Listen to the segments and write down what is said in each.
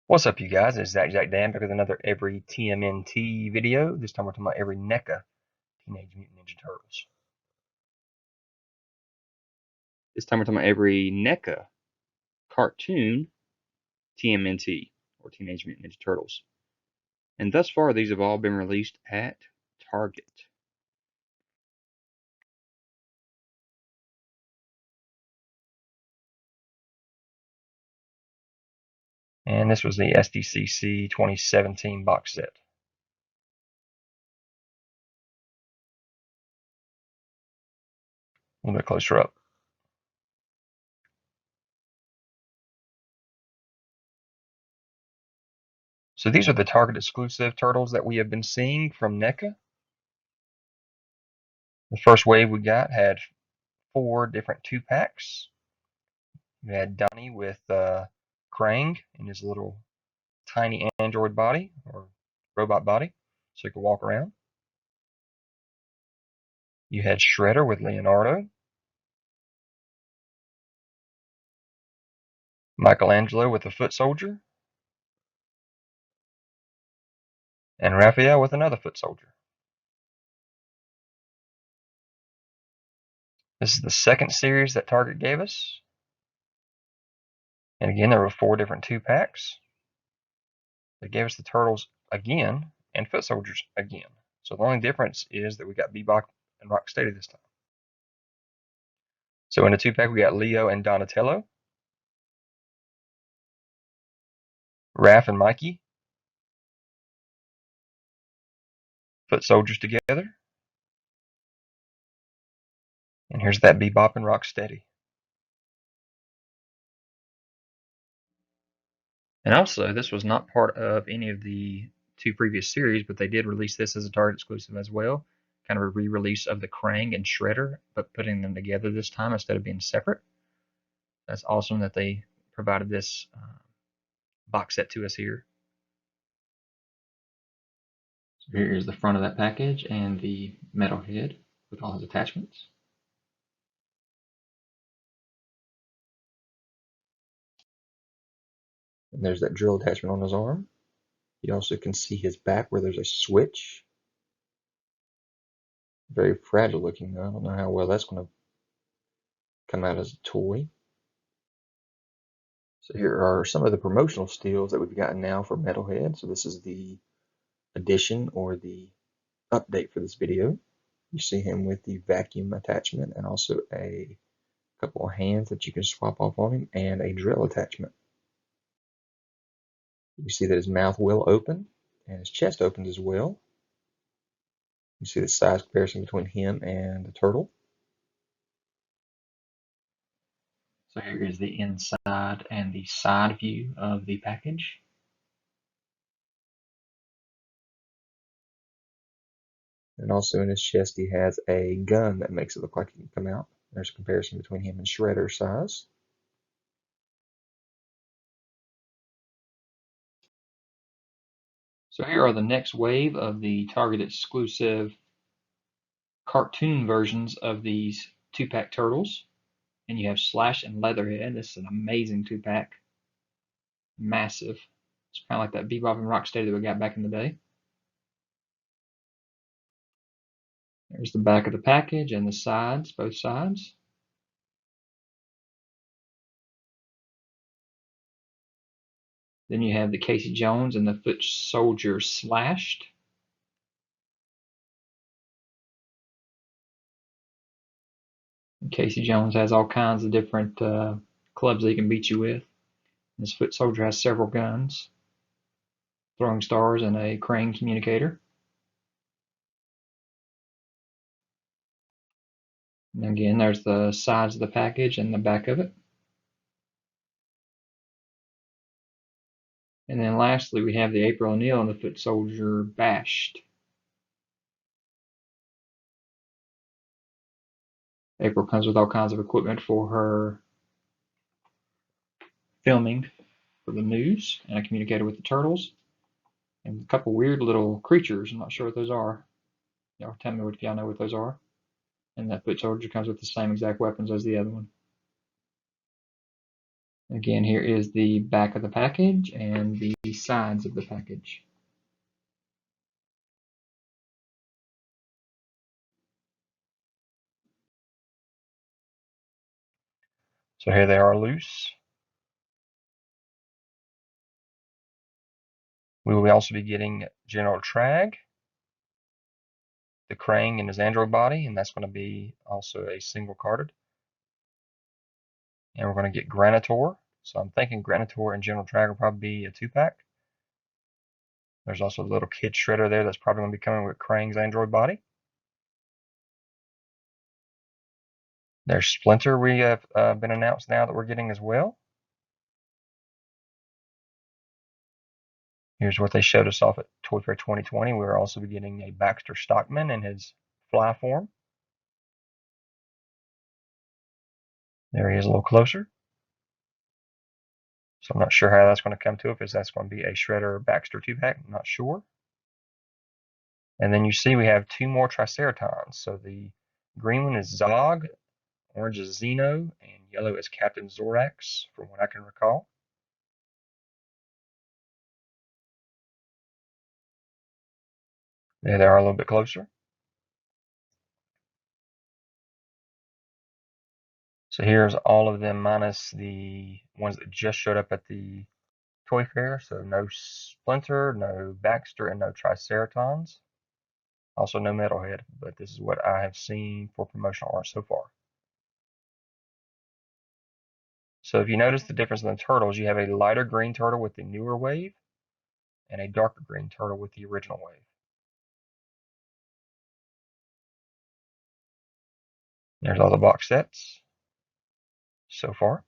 What's up, you guys? It's ZacJacDan back with another Every TMNT video. This time we're talking about Every NECA Teenage Mutant Ninja Turtles. This time we're talking about Every NECA cartoon TMNT, or Teenage Mutant Ninja Turtles. And thus far, these have all been released at Target. And this was the SDCC 2017 box set. A little bit closer up. So these are the Target exclusive turtles that we have been seeing from NECA. The first wave we got had 4 different 2-packs. We had Donnie with Krang in his little tiny android body or robot body, so he could walk around. You had Shredder with Leonardo, Michelangelo with the foot soldier, and Raphael with another foot soldier. This is the second series that Target gave us. And again, there were 4 different 2-packs. They gave us the Turtles again and foot soldiers again. So the only difference is that we got Bebop and Rocksteady this time. So in the 2-pack, we got Leo and Donatello, Raph and Mikey, foot soldiers together. And here's that Bebop and Rocksteady. And also, this was not part of any of the 2 previous series, but they did release this as a Target exclusive as well. Kind of a re-release of the Krang and Shredder, but putting them together this time instead of being separate. That's awesome that they provided this box set to us here. So here is the front of that package and the metal head with all his attachments. And there's that drill attachment on his arm. You also can see his back where there's a switch. Very fragile looking though. I don't know how well that's going to come out as a toy. So here are some of the promotional steals that we've gotten now for Metalhead. So this is the addition or the update for this video. You see him with the vacuum attachment and also a couple of hands that you can swap off on him and a drill attachment. You see that his mouth will open and his chest opens as well. You see the size comparison between him and the turtle. So here is the inside and the side view of the package. And also in his chest he has a gun that makes it look like he can come out. There's a comparison between him and Shredder's size. So here are the next wave of the Target exclusive cartoon versions of these 2-pack turtles. And you have Slash and Leatherhead. This is an amazing 2-pack. Massive. It's kind of like that Bebop and Rocksteady that we got back in the day. There's the back of the package and the sides, both sides. Then you have the Casey Jones and the foot soldier slashed. And Casey Jones has all kinds of different clubs that he can beat you with. This foot soldier has several guns, throwing stars, and a Krang communicator. And again, there's the sides of the package and the back of it. And then lastly, we have the April O'Neil and the foot soldier bashed. April comes with all kinds of equipment for her filming for the news, and a communicator with the turtles, and a couple weird little creatures. I'm not sure what those are. Y'all tell me if y'all know what those are. And that foot soldier comes with the same exact weapons as the other one. Again, here is the back of the package and the sides of the package. So here they are loose. We will also be getting General Trag, the Krang in his android body, and that's going to be also a single carded. And we're going to get Granitor. So I'm thinking Granitor and General Trag will probably be a 2-pack. There's also a little kid shredder there that's probably going to be coming with Krang's android body. There's Splinter we have been announced now that we're getting as well. Here's what they showed us off at Toy Fair 2020. We're also be getting a Baxter Stockman in his fly form. There he is a little closer. So I'm not sure how that's going to come to if that's going to be a Shredder or Baxter 2-pack. I'm not sure. And then you see we have 2 more Triceratons. So the green one is Zog, orange is Xeno, and yellow is Captain Zorax, from what I can recall. There they are a little bit closer. So here's all of them minus the ones that just showed up at the Toy Fair. So no Splinter, no Baxter, and no Triceratons. Also no Metalhead, but this is what I have seen for promotional art so far. So if you notice the difference in the turtles, you have a lighter green turtle with the newer wave and a darker green turtle with the original wave. There's all the box sets so far.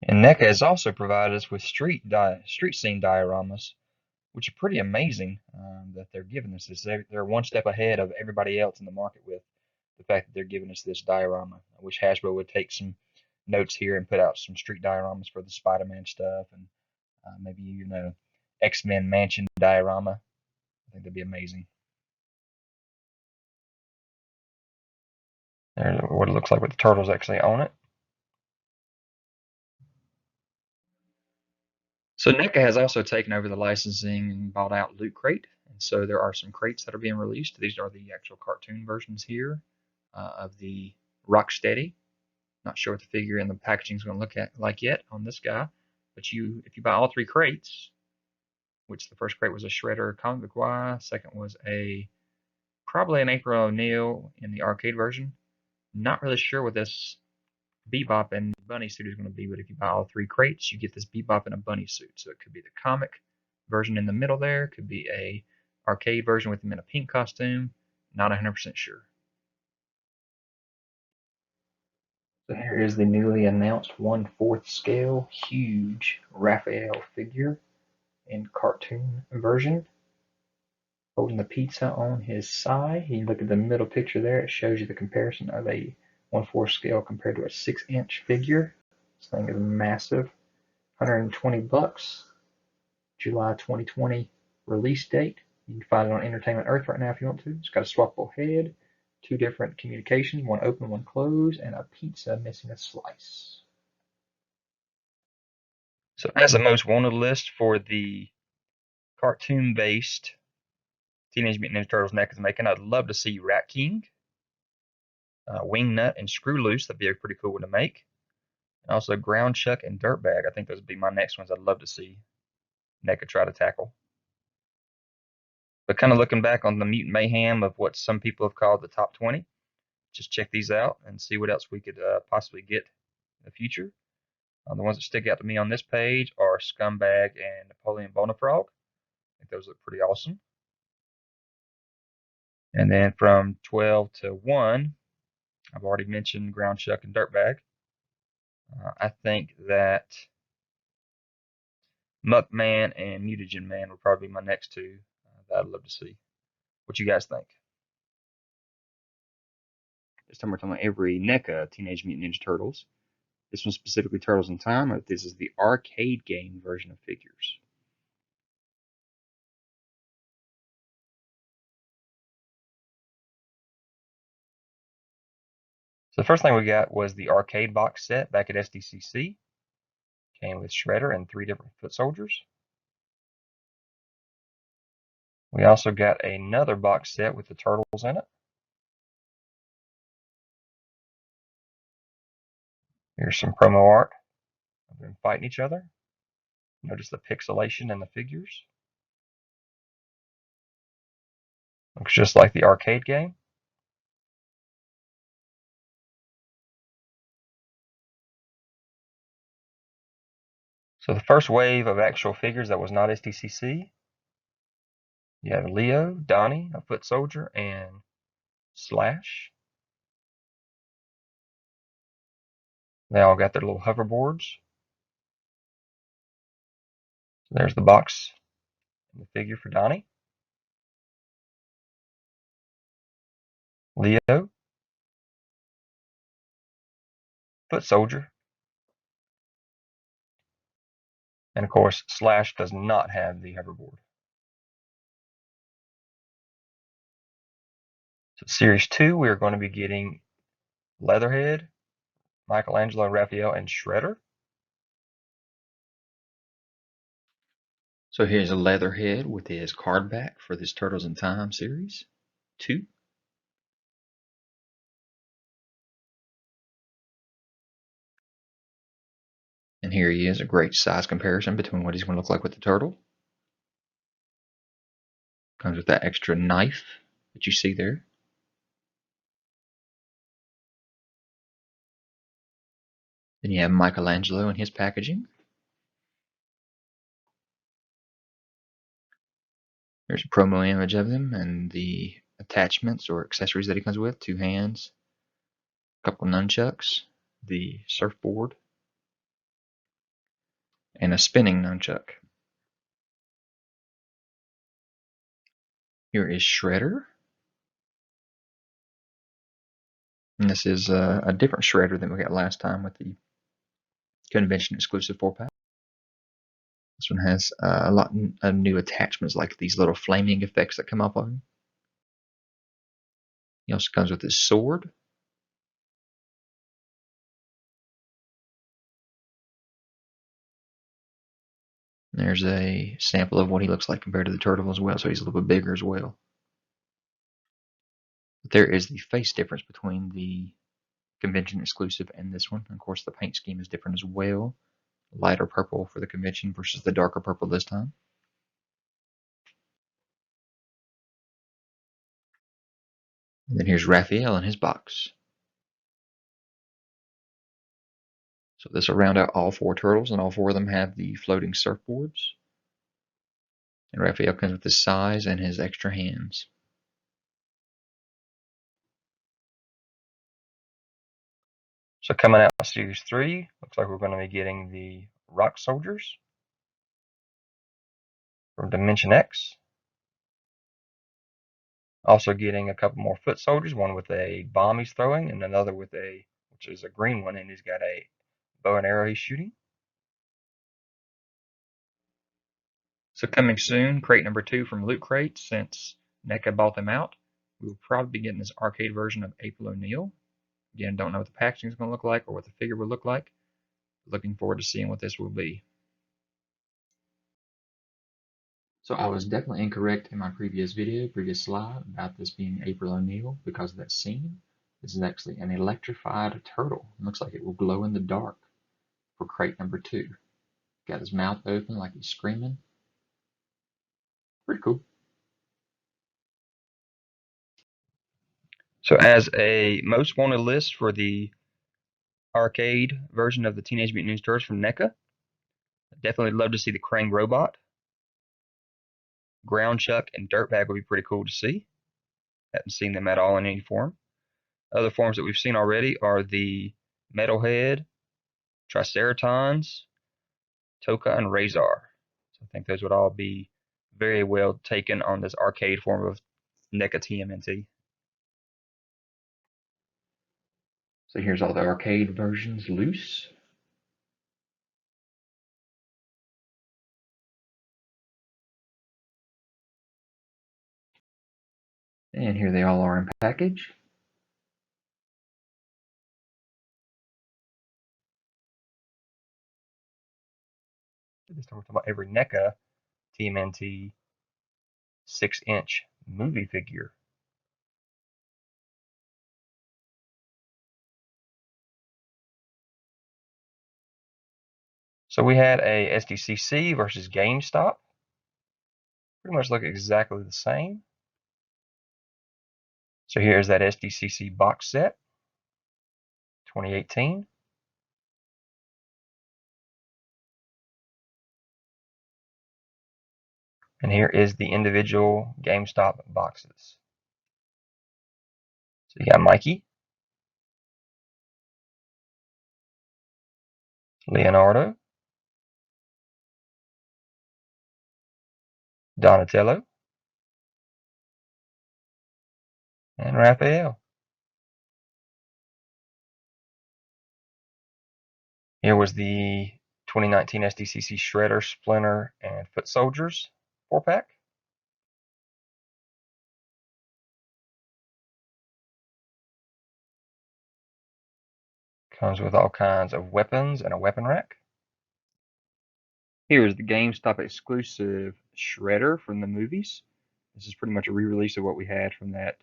And NECA has also provided us with street scene dioramas, which are pretty amazing that they're giving us this. They're one step ahead of everybody else in the market with the fact that they're giving us this diorama. I wish Hasbro would take some notes here and put out some street dioramas for the Spider-Man stuff, and maybe X-Men Mansion diorama. I think that'd be amazing. There's what it looks like with the turtles actually on it. So NECA has also taken over the licensing and bought out Loot Crate, and so there are some crates that are being released. These are the actual cartoon versions here of the Rocksteady. Not sure what the figure and the packaging is going to look like yet on this guy, but if you buy all 3 crates, which the first crate was a Shredder comic book Y, second was probably an April O'Neil in the arcade version. Not really sure what this Bebop and Bunny suit is going to be, but if you buy all 3 crates, you get this Bebop and a Bunny suit. So it could be the comic version in the middle there, could be a arcade version with him in a pink costume. Not 100% sure. So here is the newly announced 1/4 scale huge Raphael figure in cartoon version, holding the pizza on his side. You look at the middle picture there, it shows you the comparison of a 1/4 scale compared to a 6-inch figure. This thing is massive. $120, July 2020 release date. You can find it on Entertainment Earth right now if you want to. It's got a swappable head, 2 different communications, one open, one closed, and a pizza missing a slice. So as the most wanted list for the cartoon-based Teenage Mutant Ninja Turtles NECA is making, I'd love to see Rat King, Wingnut, and Screw Loose. That'd be a pretty cool one to make. And also Ground Chuck and Dirtbag. I think those would be my next ones I'd love to see NECA try to tackle. But kind of looking back on the Mutant Mayhem of what some people have called the top 20, just check these out and see what else we could possibly get in the future. The ones that stick out to me on this page are Scumbag and Napoleon Bonafrog. I think those look pretty awesome. And then from 12 to 1, I've already mentioned Ground Chuck and Dirtbag. I think that Muckman and Mutagen Man would probably be my next 2 that I'd love to see. What you guys think? This time we're talking about every NECA Teenage Mutant Ninja Turtles. This one's specifically Turtles in Time. This is the arcade game version of figures. So the first thing we got was the arcade box set back at SDCC. Came with Shredder and 3 different foot soldiers. We also got another box set with the turtles in it. Here's some promo art of them fighting each other. Notice the pixelation in the figures. Looks just like the arcade game. So the first wave of actual figures that was not SDCC, you have Leo, Donnie, a foot soldier, and Slash. They all got their little hoverboards. So there's the box and the figure for Donnie. Leo, foot soldier. And of course, Slash does not have the hoverboard. So Series 2, we are going to be getting Leatherhead, Michelangelo, Raphael, and Shredder. So here's a Leatherhead with his card back for this Turtles in Time Series 2. And here he is, a great size comparison between what he's going to look like with the turtle. Comes with that extra knife that you see there. Then you have Michelangelo in his packaging. There's a promo image of him and the attachments or accessories that he comes with. 2 hands, a couple nunchucks, the surfboard, and a spinning nunchuck. Here is Shredder. And this is a different Shredder than we got last time with the convention exclusive 4-pack. This one has a lot of new attachments like these little flaming effects that come up on him. He also comes with his sword. There's a sample of what he looks like compared to the turtle as well, so he's a little bit bigger as well. But there is the face difference between the convention exclusive and this one. Of course, the paint scheme is different as well. Lighter purple for the convention versus the darker purple this time. And then here's Raphael in his box. So this will round out all 4 turtles, and all 4 of them have the floating surfboards. And Raphael comes with his size and his extra hands. So coming out Series 3, looks like we're going to be getting the Rock Soldiers from Dimension X. Also getting a couple more foot soldiers, one with a bomb he's throwing, and another with which is a green one, and he's got a bow and arrow he's shooting. So coming soon, crate number 2 from Loot Crate, since NECA bought them out. We will probably be getting this arcade version of April O'Neil. Again, don't know what the packaging is going to look like or what the figure will look like. Looking forward to seeing what this will be. So I was definitely incorrect in my previous slide about this being April O'Neil because of that scene. This is actually an electrified turtle. It looks like it will glow in the dark for crate number 2. Got his mouth open like he's screaming. Pretty cool. So as a most wanted list for the arcade version of the Teenage Mutant Ninja Turtles from NECA, definitely love to see the Krang robot. Ground Chuck and Dirtbag would be pretty cool to see. Haven't seen them at all in any form. Other forms that we've seen already are the Metalhead, Triceratons, Toka, and Razor. So I think those would all be very well taken on this arcade form of NECA TMNT. So here's all the arcade versions loose. And here they all are in package. This time we're talking about every NECA TMNT 6-inch movie figure. So we had a SDCC versus GameStop. Pretty much look exactly the same. So here's that SDCC box set, 2018. And here is the individual GameStop boxes. So you got Mikey, Leonardo, Donatello, and Raphael. Here was the 2019 SDCC Shredder, Splinter, and Foot Soldiers 4-pack. Comes with all kinds of weapons and a weapon rack. Here is the GameStop exclusive Shredder from the movies. This is pretty much a re-release of what we had from that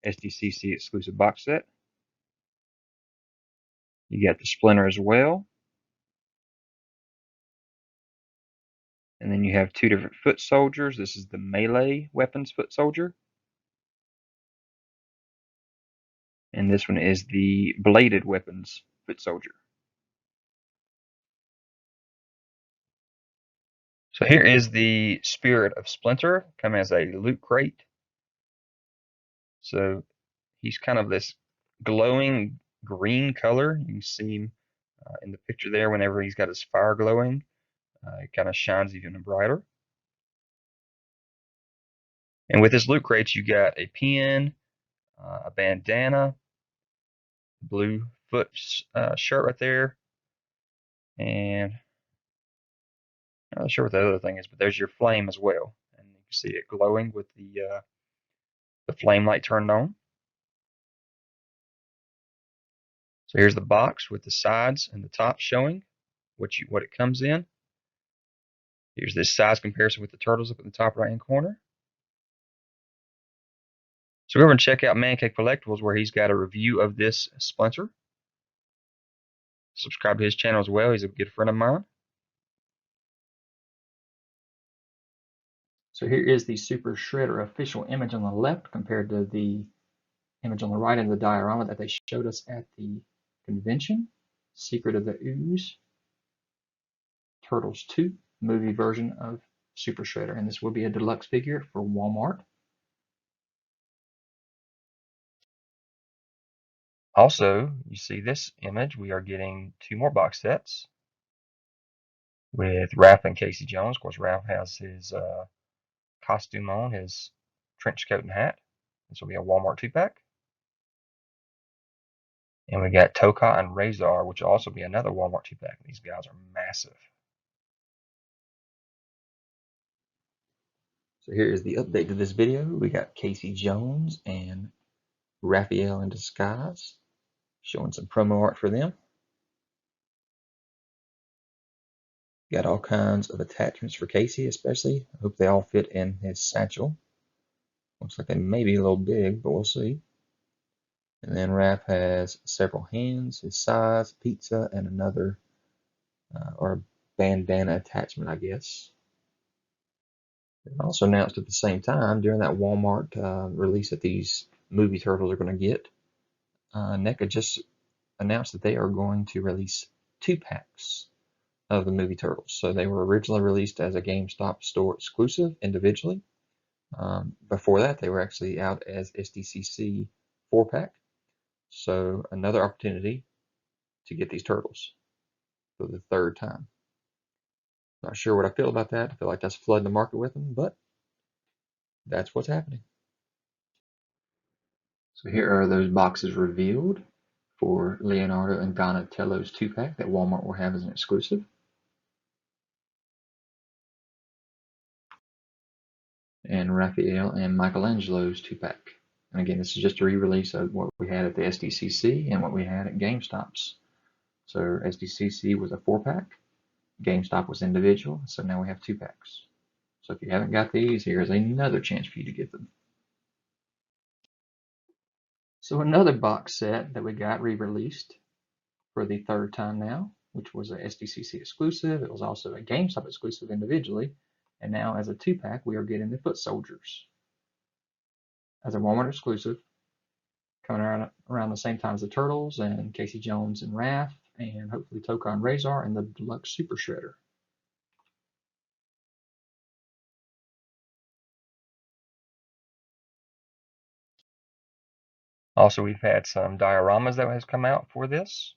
SDCC exclusive box set. You got the Splinter as well. And then you have two different foot soldiers. This is the melee weapons foot soldier. And this one is the bladed weapons foot soldier. So here is the Spirit of Splinter, come as a loot crate. So he's kind of this glowing green color. You can see him in the picture there whenever he's got his fire glowing. It kind of shines even brighter. And with his loot crates, you got a pin, a bandana, blue foot shirt right there, and I'm not sure what the other thing is, but there's your flame as well, and you can see it glowing with the flame light turned on. So here's the box with the sides and the top showing what it comes in. Here's this size comparison with the turtles up in the top right hand corner. So go over and check out Man Cave Collectibles, where he's got a review of this Splinter. Subscribe to his channel as well. He's a good friend of mine. So here is the Super Shredder official image on the left compared to the image on the right in the diorama that they showed us at the convention. Secret of the Ooze, Turtles 2, movie version of Super Shredder. And this will be a deluxe figure for Walmart. Also, you see this image, we are getting 2 more box sets with Raph and Casey Jones. Of course, Raph has his costume on, his trench coat and hat. This will be a Walmart 2-pack. And we got Toka and Razor, which will also be another Walmart 2-pack. These guys are massive. So here is the update to this video. We got Casey Jones and Raphael in disguise, showing some promo art for them. Got all kinds of attachments for Casey, especially. I hope they all fit in his satchel. Looks like they may be a little big, but we'll see. And then Raph has several hands, his size, pizza, and another, or bandana attachment, I guess. It also announced at the same time, during that Walmart release that these movie turtles are going to get, NECA just announced that they are going to release 2-packs of the movie turtles. So they were originally released as a GameStop store exclusive individually. Before that, they were actually out as SDCC 4-pack. So another opportunity to get these turtles for the 3rd time. Not sure what I feel about that. I feel like that's flooding the market with them, but that's what's happening. So here are those boxes revealed for Leonardo and Donatello's 2-pack that Walmart will have as an exclusive. And Raphael and Michelangelo's 2-pack. And again, this is just a re-release of what we had at the SDCC and what we had at GameStop's. So SDCC was a 4-pack, GameStop was individual, so now we have 2-packs. So if you haven't got these, here's another chance for you to get them. So another box set that we got re-released for the third time now, which was a SDCC exclusive. It was also a GameStop exclusive individually. And now as a 2-pack, we are getting the Foot Soldiers as a Walmart exclusive, coming around the same time as the Turtles and Casey Jones and Raph, and hopefully Toka and Razor and the Deluxe Super Shredder. Also, we've had some dioramas that has come out for this.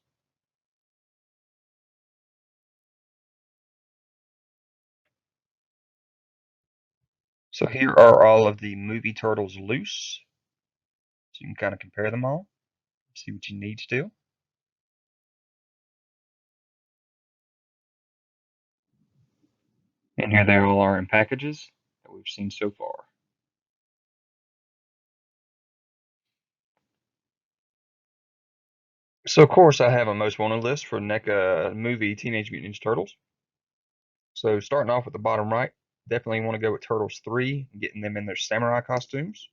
So here are all of the movie Turtles loose. So you can kind of compare them all, see what you need still. And here they all are in packages that we've seen so far. So of course I have a most wanted list for NECA movie Teenage Mutant Ninja Turtles. So starting off with the bottom right, definitely want to go with Turtles 3, getting them in their samurai costumes.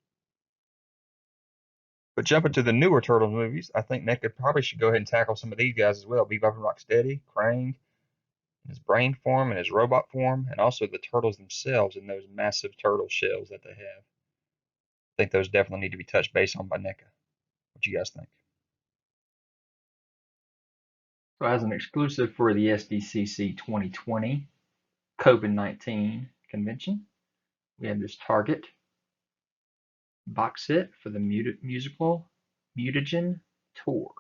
But jumping to the newer Turtles movies, I think NECA probably should go ahead and tackle some of these guys as well. Bebop and Rocksteady, Krang, in his brain form and his robot form, and also the turtles themselves in those massive turtle shells that they have. I think those definitely need to be touched base on by NECA. What do you guys think? So as an exclusive for the SDCC 2020 COVID-19 convention, we have this Target box set for the musical Mutagen tour.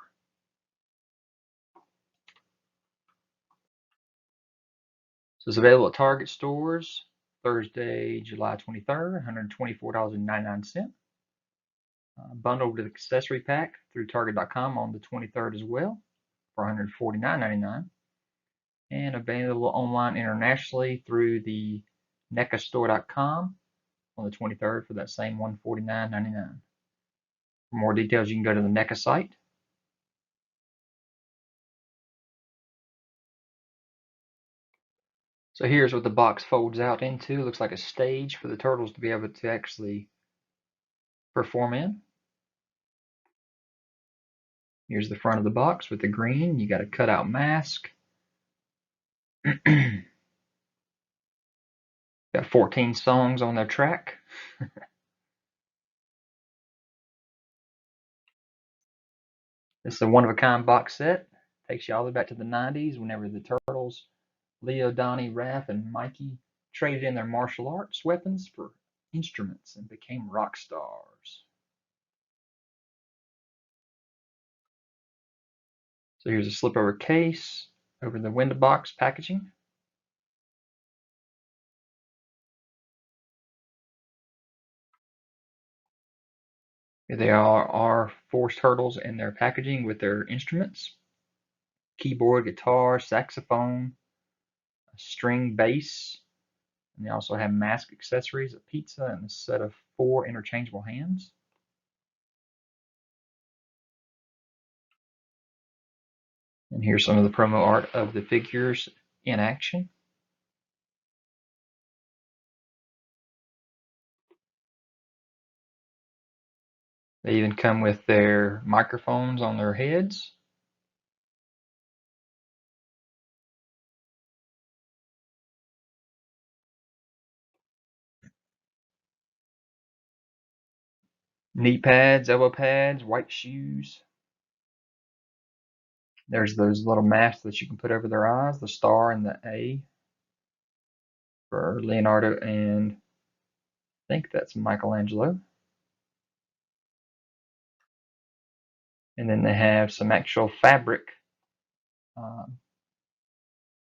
So it's available at Target stores Thursday, July 23rd, $124.99. Bundled with accessory pack through Target.com on the 23rd as well for $149.99. And available online internationally through the NECAstore.com on the 23rd for that same $149.99. For more details, you can go to the NECA site. So here's what the box folds out into. It looks like a stage for the turtles to be able to actually perform in. Here's the front of the box with the green. You got a cutout mask. Got 14 songs on their track. This is a one-of-a-kind box set. Takes you all the way back to the 90s whenever the Turtles, Leo, Donnie, Raph, and Mikey traded in their martial arts weapons for instruments and became rock stars. So here's a slip-over case over the window box packaging. Here they are Force Turtles in their packaging with their instruments. Keyboard, guitar, saxophone, a string bass, and they also have mask accessories, a pizza, and a set of 4 interchangeable hands. And here's some of the promo art of the figures in action. They even come with their microphones on their heads. Knee pads, elbow pads, white shoes. There's those little masks that you can put over their eyes, the star and the A for Leonardo and I think that's Michelangelo. And then they have some actual fabric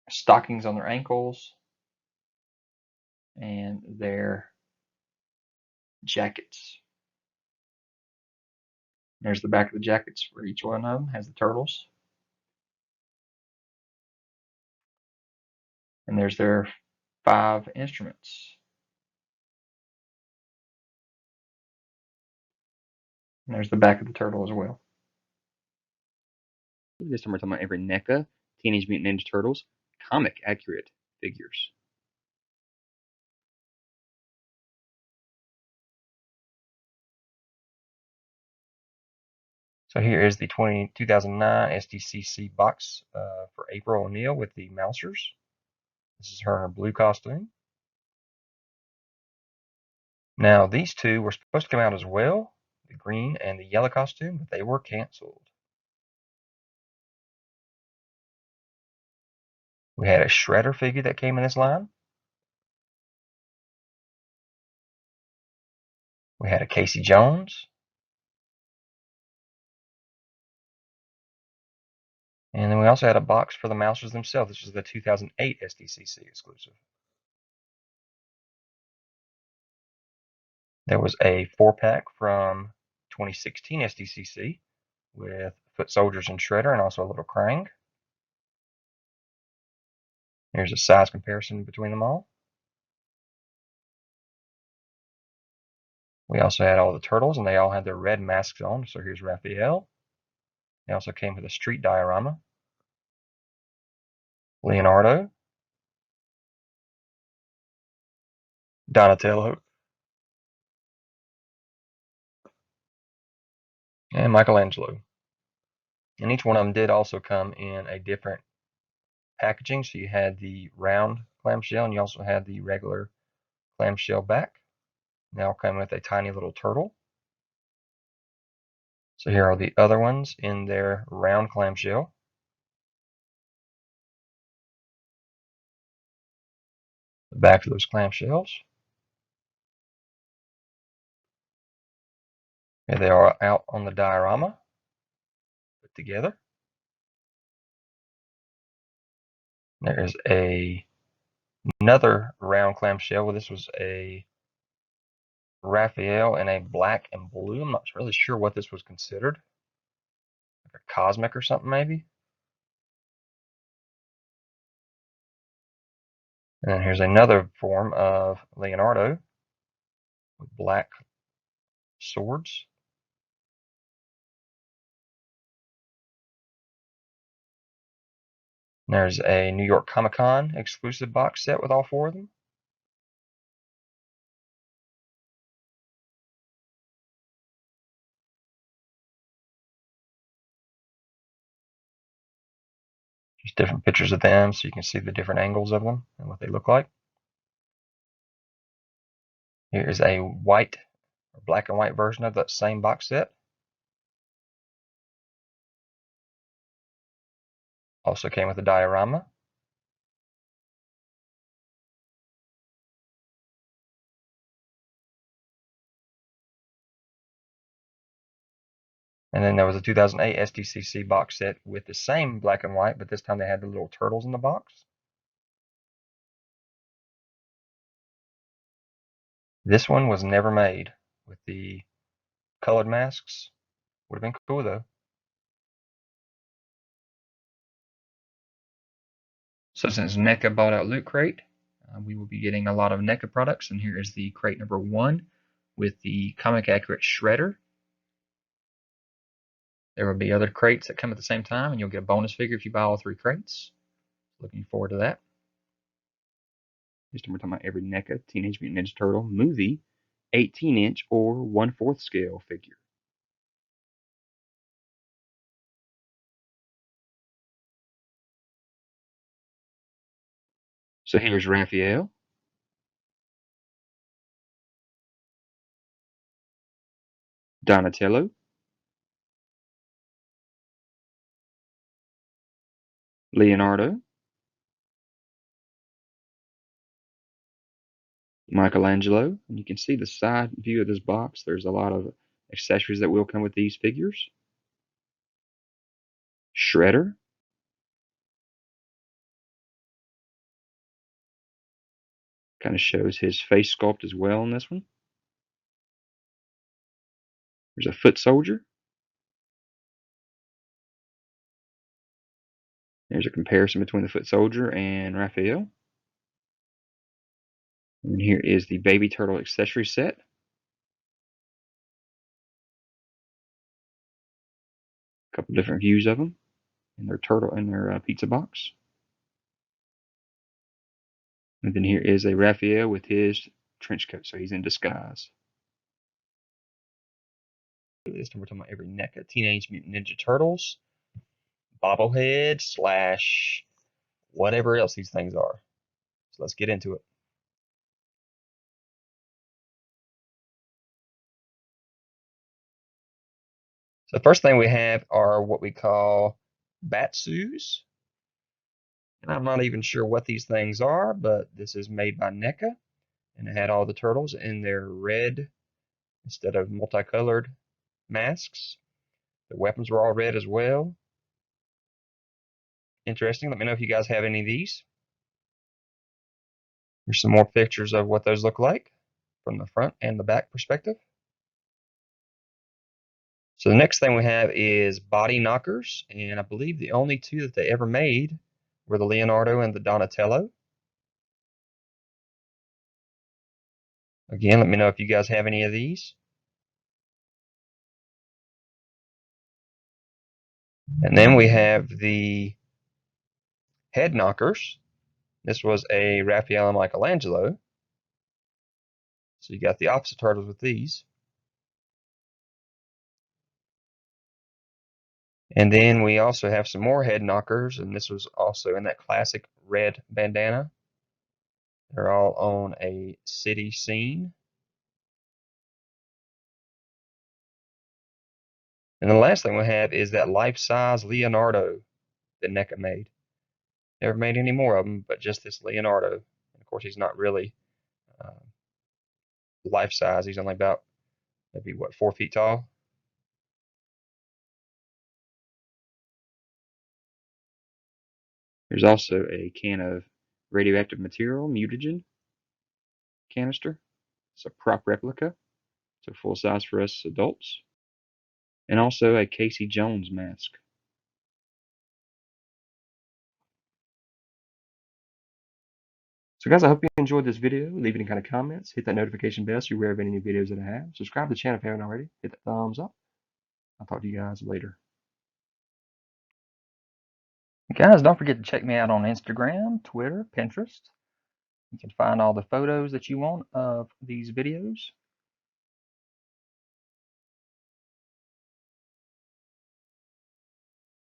stockings on their ankles and their jackets. There's the back of the jackets for each one of them, has the turtles. And there's their 5 instruments. And there's the back of the turtle as well. This time we're talking about every NECA Teenage Mutant Ninja Turtles comic accurate figures. So here is the 2009 SDCC box for April O'Neil with the Mousers. This is her in her blue costume. Now these two were supposed to come out as well, the green and the yellow costume, but they were canceled. We had a Shredder figure that came in this line. We had a Casey Jones. And then we also had a box for the Mousers themselves. This was the 2008 SDCC exclusive. There was a 4-pack from 2016 SDCC with Foot Soldiers and Shredder and also a little Krang. Here's a size comparison between them all. We also had all the turtles, and they all had their red masks on. So here's Raphael. They also came with a street diorama. Leonardo. Donatello. And Michelangelo. And each one of them did also come in a different packaging. So you had the round clamshell, and you also had the regular clamshell back. They all come with a tiny little turtle. So here are the other ones in their round clamshell. The back of those clamshells. Here they are out on the diorama, put together. There is another round clamshell. Well, this was a Raphael in a black and blue. I'm not really sure what this was considered. Like a cosmic or something, maybe. And then here's another form of Leonardo with black swords. And there's a New York Comic Con exclusive box set with all 4 of them. Just different pictures of them so you can see the different angles of them and what they look like. Here is a white or black and white version of that same box set. Also came with a diorama. And then there was a 2008 SDCC box set with the same black and white, but this time they had the little turtles in the box. This one was never made with the colored masks. Would have been cool though. So since NECA bought out Loot Crate, we will be getting a lot of NECA products, and here is the crate number 1 with the comic accurate Shredder. There will be other crates that come at the same time, and you'll get a bonus figure if you buy all 3 crates. Looking forward to that. This time we're talking about every NECA Teenage Mutant Ninja Turtle movie 18-inch or 1/4 scale figure. So here's Raphael. Donatello. Leonardo. Michelangelo. And you can see the side view of this box. There's a lot of accessories that will come with these figures. Shredder. Kind of shows his face sculpt as well in this one. There's a foot soldier. There's a comparison between the foot soldier and Raphael. And here is the baby turtle accessory set. A couple different views of them in their turtle in their pizza box. And then here is a Raphael with his trench coat, so he's in disguise. This time we're talking about every NECA Teenage Mutant Ninja Turtles bobblehead slash whatever else these things are. So let's get into it. So the first thing we have are what we call Batsus. And I'm not even sure what these things are, but this is made by NECA. And it had all the turtles in their red instead of multicolored masks. The weapons were all red as well. Interesting. Let me know if you guys have any of these. Here's some more pictures of what those look like from the front and the back perspective. So the next thing we have is body knockers, and I believe the only two that they ever made were the Leonardo and the Donatello. Again, let me know if you guys have any of these. And then we have the head knockers. This was a Raphael and Michelangelo. So you got the opposite turtles with these. And then we also have some more head knockers, and this was also in that classic red bandana. They're all on a city scene. And the last thing we have is that life-size Leonardo that NECA made. Never made any more of them, but just this Leonardo. And of course, he's not really life-size. He's only about maybe, what, 4 feet tall? There's also a can of radioactive material, Mutagen canister. It's a prop replica, so full size for us adults. And also a Casey Jones mask. So guys, I hope you enjoyed this video. Leave any kind of comments. Hit that notification bell so you're aware of any new videos that I have. Subscribe to the channel if you haven't already. Hit that thumbs up. I'll talk to you guys later. Guys, don't forget to check me out on Instagram, Twitter, Pinterest. You can find all the photos that you want of these videos.